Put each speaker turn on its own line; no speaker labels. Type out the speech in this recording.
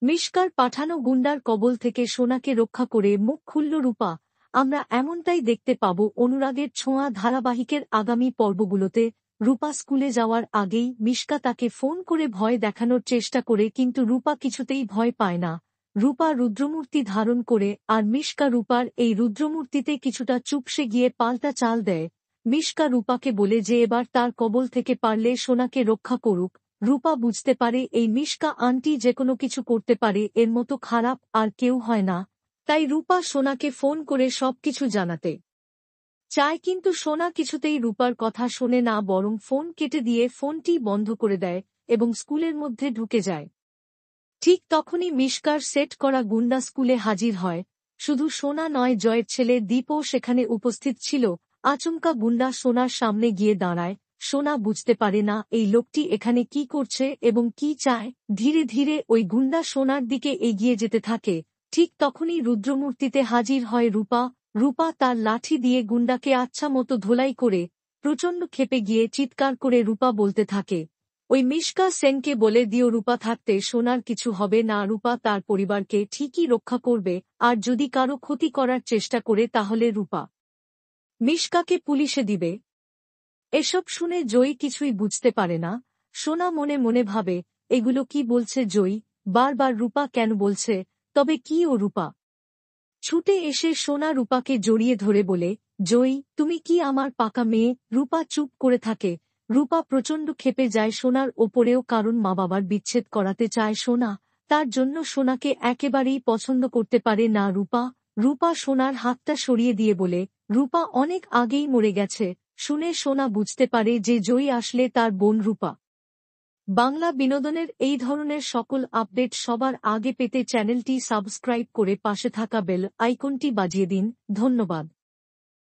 মিশকার পাঠানো গুন্ডার কবল থেকে সোনাকে রক্ষা করে মুখ খুলল রূপা। আমরা এমনটাই দেখতে পাব অনুরাগের ছোঁয়া ধারাবাহিকের আগামী পর্বগুলোতে। রূপা স্কুলে যাওয়ার আগেই মিশকা তাকে ফোন করে ভয় দেখানোর চেষ্টা করে, কিন্তু রূপা কিছুতেই ভয় পায় না। রূপা রুদ্রমূর্তি ধারণ করে, আর মিশকা রূপার এই রুদ্রমূর্তিতে কিছুটা চুপসে গিয়ে পাল্টা চাল দেয়। মিশকা রূপাকে বলে যে এবার তার কবল থেকে পারলে সোনাকে রক্ষা করুক। রূপা বুঝতে পারে এই মিশকা আন্টি যেকোনো কিছু করতে পারে, এর মতো খারাপ আর কেউ হয় না। তাই রূপা সোনাকে ফোন করে সবকিছু জানাতে চায়, কিন্তু সোনা কিছুতেই রূপার কথা শোনে না, বরং ফোন কেটে দিয়ে ফোনটি বন্ধ করে দেয় এবং স্কুলের মধ্যে ঢুকে যায়। ঠিক তখনই মিশকার সেট করা গুন্ডা স্কুলে হাজির হয়। শুধু সোনা নয়, জয়ের ছেলে দীপও সেখানে উপস্থিত ছিল। আচমকা গুন্ডা সোনার সামনে গিয়ে দাঁড়ায়। সোনা বুঝতে পারে না এই লোকটি এখানে কি করছে এবং কি চায়। ধীরে ধীরে ওই গুন্ডা সোনার দিকে এগিয়ে যেতে থাকে। ঠিক তখনই রুদ্রমূর্তিতে হাজির হয় রূপা। রূপা তার লাঠি দিয়ে গুন্ডাকে আচ্ছা মতো ধোলাই করে। প্রচণ্ড ক্ষেপে গিয়ে চিৎকার করে রূপা বলতে থাকে, ওই মিশকা সেনকে বলে দিও রূপা থাকতে সোনার কিছু হবে না, রূপা তার পরিবারকে ঠিকই রক্ষা করবে, আর যদি কারো ক্ষতি করার চেষ্টা করে তাহলে রূপা মিশকাকে পুলিশে দিবে। এসব শুনে জয়ী কিছুই বুঝতে পারে না। সোনা মনে মনে ভাবে, এগুলো কি বলছে জয়ী, বারবার রূপা কেন বলছে, তবে কি ও রূপা? ছুটে এসে সোনা রূপাকে জড়িয়ে ধরে বলে, জয়ী তুমি কি আমার পাকা মেয়ে? রূপা চুপ করে থাকে। রূপা প্রচণ্ড ক্ষেপে যায় সোনার ওপরেও, কারণ মা বাবার বিচ্ছেদ করাতে চায় সোনা। তার জন্য সোনাকে একেবারেই পছন্দ করতে পারে না রূপা। রূপা সোনার হাতটা সরিয়ে দিয়ে বলে, রূপা অনেক আগেই মরে গেছে। শুনে সোনা বুঝতে পারে যে জয়ী আসলে তার বোন রূপা। বাংলা বিনোদনের এই ধরনের সকল আপডেট সবার আগে পেতে চ্যানেলটি সাবস্ক্রাইব করে পাশে থাকা বেল আইকনটি বাজিয়ে দিন। ধন্যবাদ।